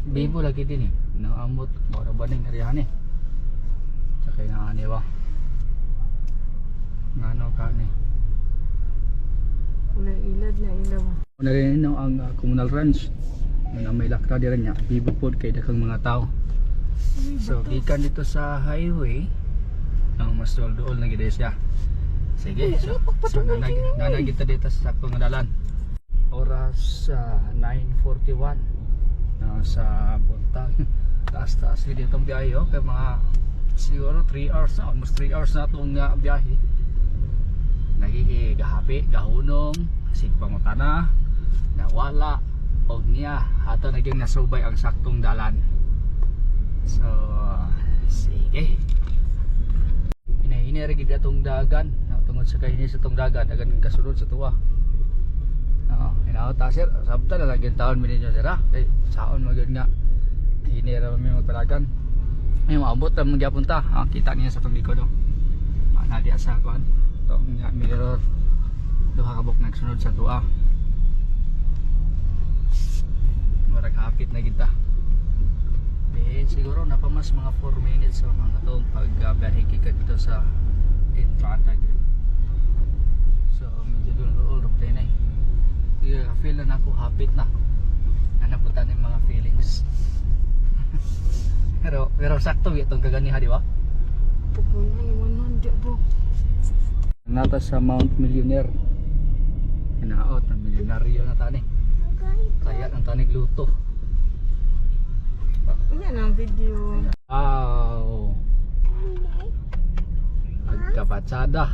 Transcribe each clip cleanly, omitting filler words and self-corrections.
Bibo lagi din eh. Naamot mura ba ning arihan eh. Tsaka nga ani ba. Ngano ka ni. Wala ilad na ilaw. Una rin ang communal ranch. Na may lakta di rin niya. Bibo pod kay dakang mga tao. So gikan dito sa highway ang mas dool na gid siya. Sige, so nanag kita dito sa saktong dalan. Oras 9:41 sa buntag. Taas-taas dito itong biyahe kay mga siguro 3 hours na, almost 3 hours na itong biyahe. Nagigahapi, gahunong, sig pangutana, nawala, og niya ato naging nasubay ang saktong dalan. So, sige. Hinahinay rin itong dagan. Tungod sa kahinis itong dagan, dagan kasunod sa tuwa. Hinaot sir, sabta na lagyan taon minyo sir ha. Saon mo yun nga. Hinira mo yung magpalagan. Ngayon maabot na magyapon ta. Kita niya sa itong likod. Nadia sa kuhan. Itong mirror. Duha kabok nagsunod sa tuwa. Marag hapit na kita. Then siguro napamas mga 4 minutes so mga itong pag-biyahe ka dito sa entrada. So medyo doon tayo na eh. Feel na ako hapit na. Napunta na yung mga feelings. pero sakto itong kaganiha di ba? Pupunan 100 bro. Nata sa Mount Millionaire. Hinaot ng milyonaryo na tani. Kaya ang tanig luto. Yan ang video. Wow. Agkapatsada.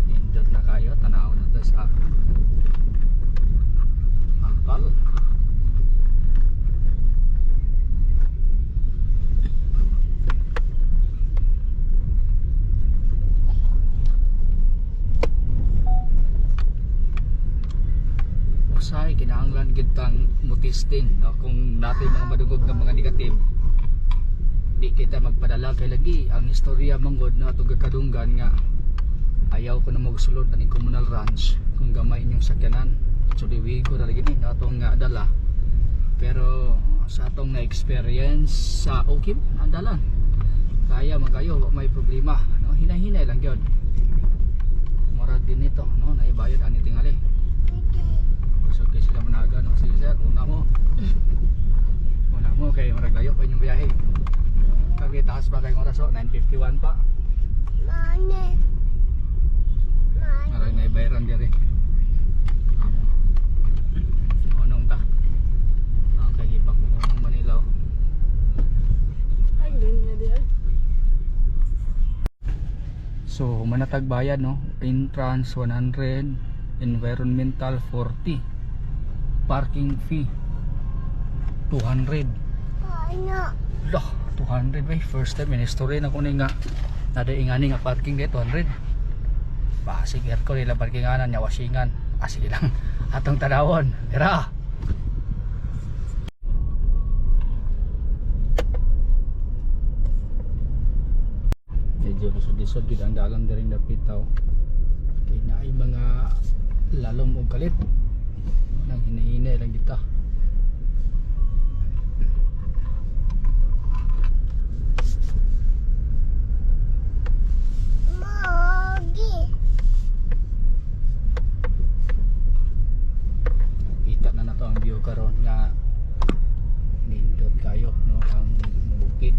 Indot na kayo, tanaw na to sa Angkal. Usay kinahanglan gid tang mutisting no? Kung natin mga madugog ng mga negative di kita magpadala kay lagi ang istorya manggod no atong kadunggan nga ayaw ko na magsulod aning communal ranch kung gamay inyong sakyanan so diwi ko na lagi ni atong nga dala pero sa atong na experience sa okay ang dalan kaya magayo may problema no hinahinay lang gyud murag din ito no naibayad ani tingali. So kaya sila managa no sige sir una mo kay marag layo pa inyong biyahe kami taas pa kayong oras 9:51 pa marag na ibayaran diri unong ta kaya ipak mo unong Manila Ay din na di ay. so manatag bayad no entrance 100 environmental 40 parking fee 200 lah 200 ba first time in history na kunin nga nada ingani nga parking kay 200 basig aircon nila parkinganan nya wasingan sige lang atong tadawon tira medyo lisod-lisod gid ang dalan diring dapitaw kay naay mga lalom og kalit nang hinahinay lang kita. Kita na nato ang view karon nga nindot kayo no ang bukid.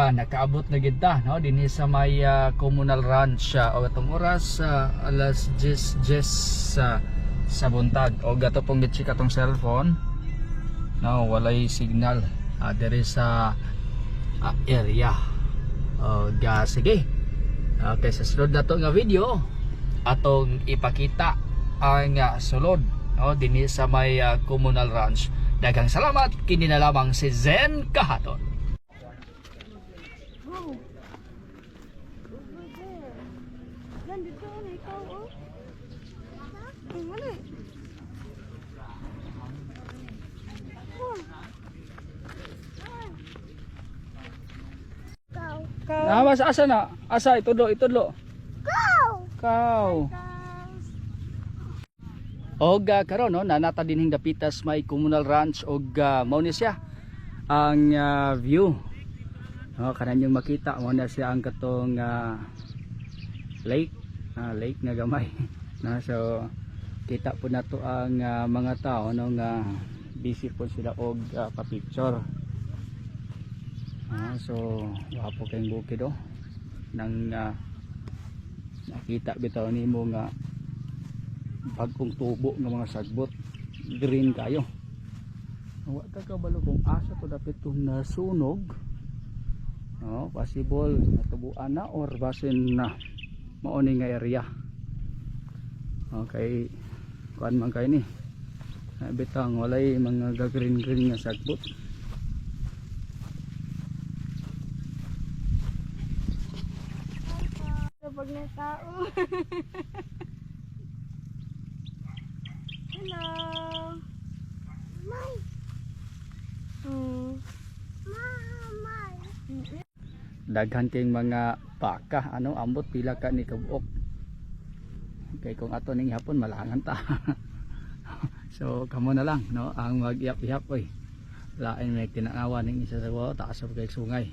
Nakaabot na gid ta no dinhi sa may communal ranch o atong oras alas 10:10 sa buntag o gato pong gitchik atong cellphone no walay signal diri sa area sige okay sa sunod na to nga video atong ipakita ang sulod, no, dinhi sa may communal ranch. Daghang salamat kini na lamang si Zen Kahaton. Bro. Over there. Yan, dito na ikaw, oh. Wala. Kau. Mas asa na? Asa itudlo. Kau. Og karon no nanata dinhing dapitas may communal ranch og mao ni siya ang view. No kanan yung makita mo na siya ang katong lake, lake nga gamay. Na so kita po nato ang mga tao no nga busy po sila og pa-picture. So wapo kayong bukid oh. Nang nakita bitaw nimo nga bagong tubo ng mga sagbot, green kayo. Wa ta kabalo kung asa to dapat tong nasunog. Possible natubuan na or basin na mauni nga area. Okay, kuan man kay ni. Bitang walay mga green nga sagbot. Pag na tao. Hello. Mai. Mai. Daghan kayong mga baka ambot pila ka ni kabuok. Kay kung ato ning hapon malangan ta. So kamo na lang no ang mag-iyap-iyap oy. Lain may tinanawa ning isa sa taas sa kay sungay.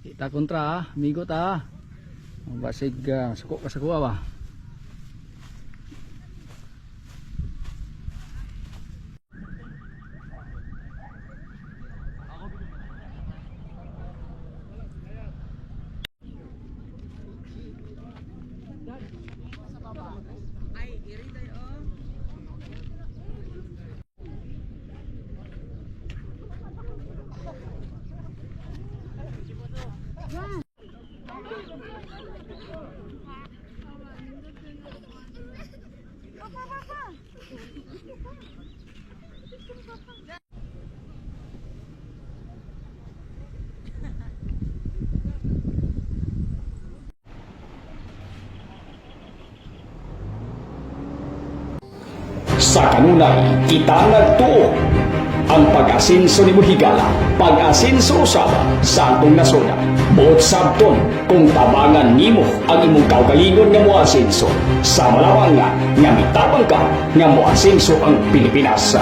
Kita kontra amigo ta. Basig suko ka sa kuwa ba. Sa kanunay, kita nagtuo ang pag-asinso ni Higala, pag-asinso usaba sa atong nasona. Buot sabton kung tabangan nimo ang imong kaugalingon nga moasinso sa malawang nga mitabang ka nga moasinso ang Pilipinas.